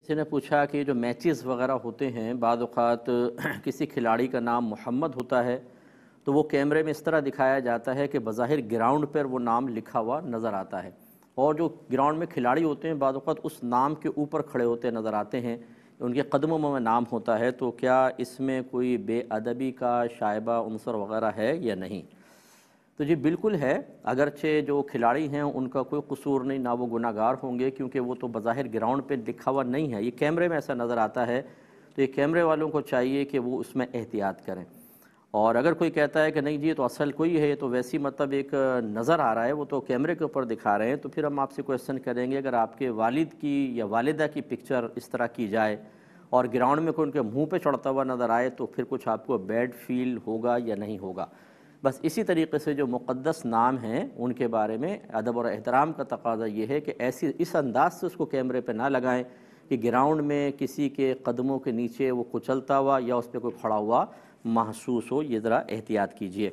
किसी ने पूछा कि जो मैचेस वगैरह होते हैं बाद औक़ात किसी खिलाड़ी का नाम मोहम्मद होता है तो वो कैमरे में इस तरह दिखाया जाता है कि बज़ाहिर ग्राउंड पर वो नाम लिखा हुआ नज़र आता है, और जो ग्राउंड में खिलाड़ी होते हैं बाद औक़ात उस नाम के ऊपर खड़े होते नज़र आते हैं, उनके कदमों में नाम होता है। तो क्या इसमें कोई बेअदबी का शायबा उनसर वगैरह है या नहीं? तो जी बिल्कुल है। अगरचे जो खिलाड़ी हैं उनका कोई कसूर नहीं, ना वो गुनाहगार होंगे, क्योंकि वो तो बज़ाहिर ग्राउंड पे लिखा हुआ नहीं है, ये कैमरे में ऐसा नज़र आता है। तो ये कैमरे वालों को चाहिए कि वो उसमें एहतियात करें। और अगर कोई कहता है कि नहीं जी ये तो असल कोई है, ये तो वैसी मतलब एक नज़र आ रहा है, वो तो कैमरे के ऊपर दिखा रहे हैं, तो फिर हम आपसे क्वेश्चन करेंगे, अगर आपके वालिद की या वालिदा की पिक्चर इस तरह की जाए और ग्राउंड में कोई उनके मुंह पे चढ़ता हुआ नज़र आए, तो फिर कुछ आपको बैड फील होगा या नहीं होगा? बस इसी तरीके से जो मुक़द्दस नाम हैं उनके बारे में अदब और एहतराम का तकाज़ा ये है कि ऐसी इस अंदाज़ से उसको कैमरे पे ना लगाएं कि ग्राउंड में किसी के कदमों के नीचे वो कुचलता हुआ या उस पर कोई खड़ा हुआ महसूस हो। ये ज़रा एहतियात कीजिए।